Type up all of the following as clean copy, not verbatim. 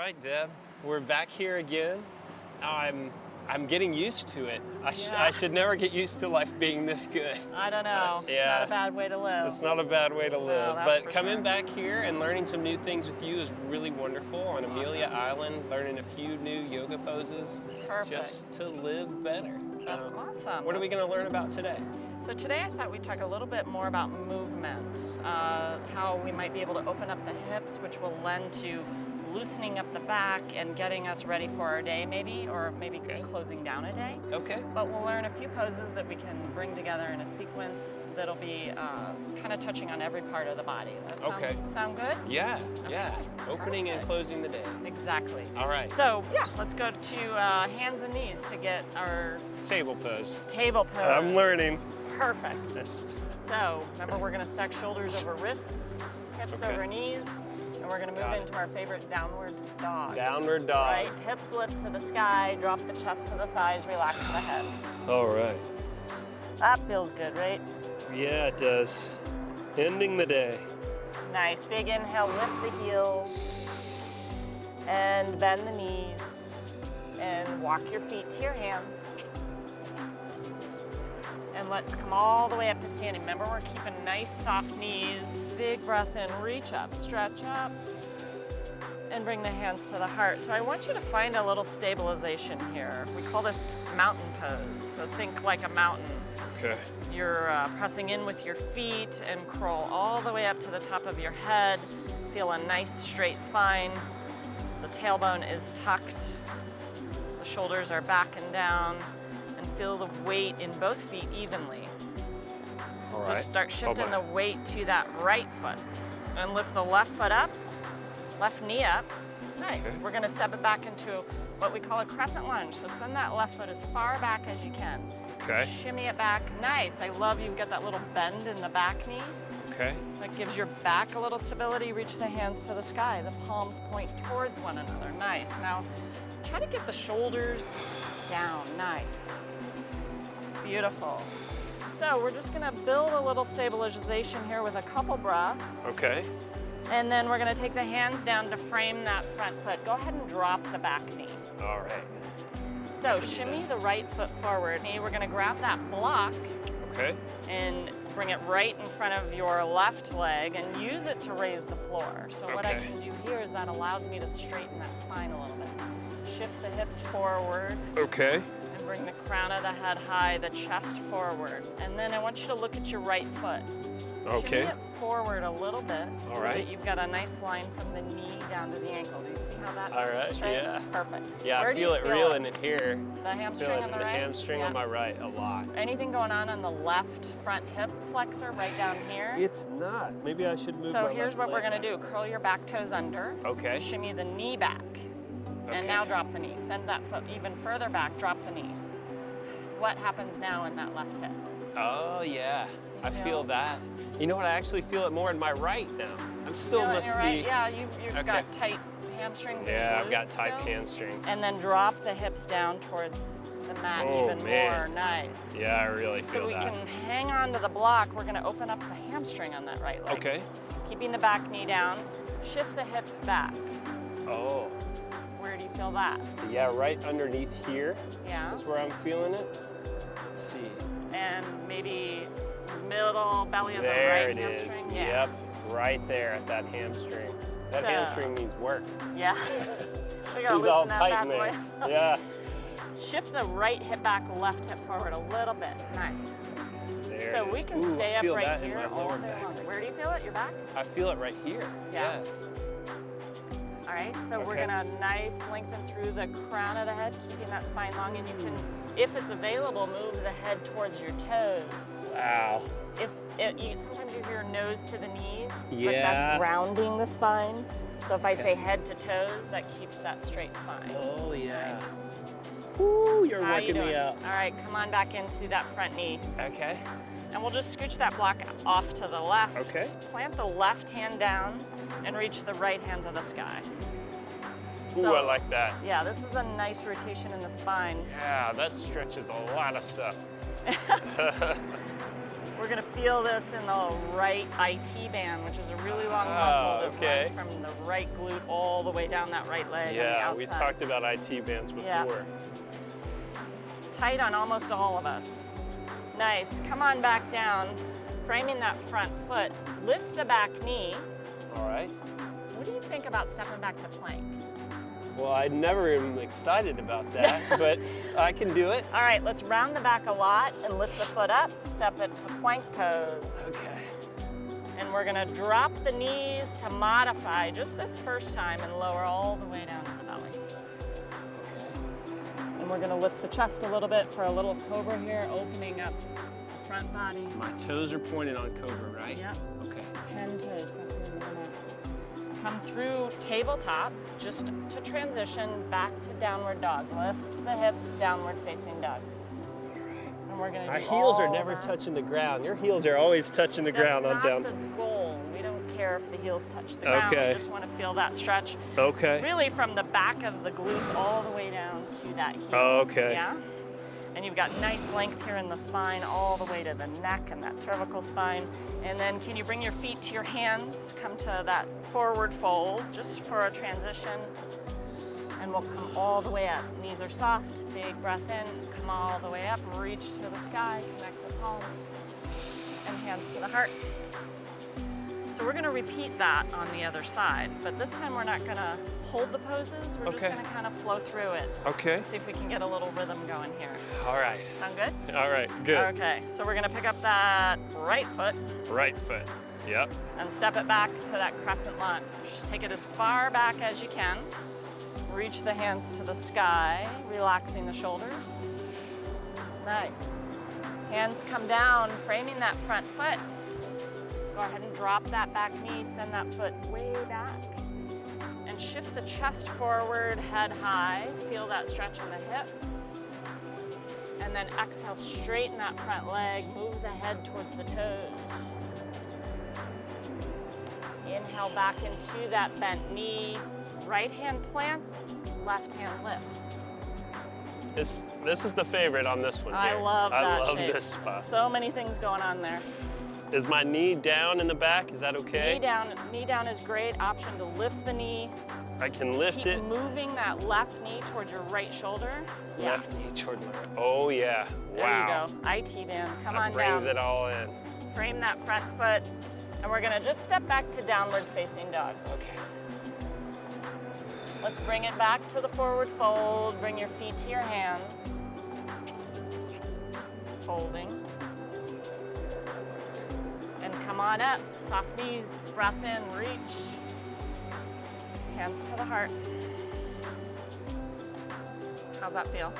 right, Deb. We're back here again. I'm getting used to it. I should never get used to life being this good. I don't know. Yeah. It's not a bad way to live. It's not a bad way to live. that's But for coming sure. back here and learning some new things with you is really wonderful. On Amelia Island, learning a few new yoga poses Perfect. just to live better. That's awesome. What are we going to learn about today? So today I thought we'd talk a little bit more about movement, how we might be able to open up the hips, which will lend to loosening up the back and getting us ready for our day maybe, or maybe closing down a day. Okay. But we'll learn a few poses that we can bring together in a sequence that'll be kind of touching on every part of the body. That sound good? Yeah. Opening and closing the day. Exactly. All right. So yeah, let's go to hands and knees to get our Table pose. table pose. I'm learning. Perfect. So remember, we're going to stack shoulders over wrists, hips over knees, and we're going to move into our favorite downward dog. Downward dog. Right, hips lift to the sky, drop the chest to the thighs, relax the head. All right. That feels good, right? Yeah, it does. Ending the day. Nice, big inhale, lift the heels, and bend the knees, and walk your feet to your hands. And let's come all the way up to standing. Remember, we're keeping nice, soft knees. Big breath in, reach up, stretch up, and bring the hands to the heart. So I want you to find a little stabilization here. We call this mountain pose. So think like a mountain. Okay. You're pressing in with your feet and crawl all the way up to the top of your head. Feel a nice straight spine. The tailbone is tucked. The shoulders are back and down. Feel the weight in both feet evenly. All So right. start shifting the weight to that right foot. And lift the left foot up, left knee up. Nice. Okay. We're gonna step it back into what we call a crescent lunge. So send that left foot as far back as you can. Okay. Shimmy it back. Nice. I love you've got that little bend in the back knee. Okay. That gives your back a little stability. Reach the hands to the sky. The palms point towards one another. Nice. Now, try to get the shoulders down. Nice. Beautiful. So we're just gonna build a little stabilization here with a couple breaths. Okay. And then we're gonna take the hands down to frame that front foot. Go ahead and drop the back knee. All right. So shimmy the right foot forward. We're gonna grab that block Okay. and bring it right in front of your left leg and use it to raise the floor. So what I Okay. can do here is that allows me to straighten that spine a little bit. Shift the hips forward. Okay. And bring the crown of the head high, the chest forward. And then I want you to look at your right foot. Okay. Shimmy it forward a little bit All so right. that you've got a nice line from the knee down to the ankle. Do you see how that's All right, straight? yeah. Perfect. Yeah, Where I do you feel it reeling in here. The hamstring Feeling on the the right? hamstring Yeah. on my right a lot. Anything going on the left front hip flexor right down here? It's not. Maybe I should move So my here's left what we're leg gonna do. back. Curl your back toes under. Okay. Shimmy the knee back. Okay. And now drop the knee. Send that foot even further back, drop the knee. What happens now in that left hip? Oh, yeah. I feel- feel that. You know what? I actually feel it more in my right now. I'm still Feel it in must your right? be. Yeah, you've Okay. got tight hamstrings. Yeah, and I've got glutes tight still. hamstrings. And then drop the hips down towards the mat Oh, even man. more. Nice. Yeah, I really So feel we that. can hang on to the block. We're going to open up the hamstring on that right leg. Okay. Keeping the back knee down. Shift the hips back. Oh, Where do you feel that? yeah, right underneath here Yeah. is where I'm feeling it. Let's see. And maybe middle belly of the There right it is. hamstring. Yeah. Yep, right there at that hamstring. That So- hamstring needs work. Yeah. We gotta He's all loosen that tight bad in boy. there. Yeah. Shift the right hip back, left hip forward a little bit. Nice. There So it we is. can Ooh, stay I up feel right that in here my all lower day back. long. Where do you feel it? Your back? I feel it right here. Yeah. All right, so we're Okay. gonna nice lengthen through the crown of the head, keeping that spine long, and you can, if it's available, move the head towards your toes. Wow. Sometimes you hear nose to the knees, but Yeah. that's rounding the spine. So if I say head to toes, that keeps that straight spine. Oh, yeah. Nice. Woo, you're How you working me doing? out. All right, come on back into that front knee. Okay. And we'll just scooch that block off to the left. Okay. Plant the left hand down and reach the right hand to the sky. Ooh, So- I like that. Yeah, this is a nice rotation in the spine. Yeah, that stretches a lot of stuff. We're We're gonna feel this in the right IT band, which is a really long muscle that okay. runs from the right glute all the way down that right leg on the Yeah, outside. we talked about IT bands before. Yeah. Tight on almost all of us. Nice. Come on back down, framing that front foot. Lift the back knee. All right. What do you think about stepping back to plank? Well, I never am excited about that, but I can do it. All right, let's round the back a lot and lift the foot up, step it to plank pose. Okay. And we're gonna drop the knees to modify just this first time and lower all the way down to the belly. Okay. And we're gonna lift the chest a little bit for a little cobra here, opening up the front body. My toes are pointed on cobra, right? Yep. Okay. 10 toes, pressing into the mat. Come through tabletop, just to transition back to downward dog. Lift the hips, downward facing dog. And we're gonna do My heels are all never that. touching the ground. Your heels are always touching the ground on down. That's not the goal. We don't care if the heels touch the ground. Okay. We just want to feel that stretch. Okay. Really from the back of the glutes all the way down to that heel. Oh, okay. Yeah? And you've got nice length here in the spine all the way to the neck and that cervical spine. And then can you bring your feet to your hands? Come to that forward fold just for a transition. And we'll come all the way up. Knees are soft, big breath in, come all the way up, reach to the sky, connect the palms, and hands to the heart. So we're gonna repeat that on the other side, but this time we're not gonna hold the poses, we're just gonna kind of flow through it. Okay. See if we can get a little rhythm going here. All right. Sound good? All right, good. Okay, so we're gonna pick up that right foot Right foot. Yep. and step it back to that crescent lunge. Take it as far back as you can. Reach the hands to the sky, relaxing the shoulders. Nice. Hands come down, framing that front foot. Go ahead and drop that back knee, send that foot way back. And shift the chest forward, head high. Feel that stretch in the hip. And then exhale, straighten that front leg, move the head towards the toes. Inhale back into that bent knee. Right hand plants, left hand lifts. This is the favorite on this one I here. love that I love shape. this spot. So many things going on there. Is my knee down in the back? Is that okay? Knee down is great. Option to lift the knee. I can lift Keep it. moving that left knee towards your right shoulder. Left Yes. knee toward my. Oh yeah. Wow. There you go. IT band. Come That on brings down. it all in. Frame that front foot. And we're gonna just step back to downward facing dog. Okay. Let's bring it back to the forward fold. Bring your feet to your hands. Folding. And come on up. Soft knees, breath in, reach. Hands to the heart. How's that feel?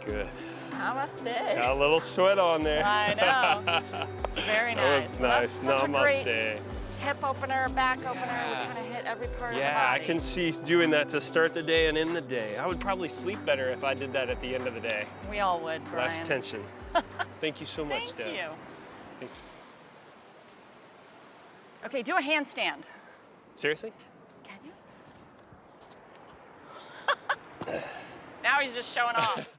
Good. Namaste. Got a little sweat on there. I know. Very nice. That was nice. That's such a great Namaste. hip opener, back opener. Yeah. We kind of hit every part of the Yeah, I body. can see doing that to start the day and end the day. I would probably sleep better if I did that at the end of the day. We all would, Brian. Less tension. Thank you so much, Thank Steph. you. Thank you. Okay, do a handstand. Seriously? Can you? Now he's just showing off.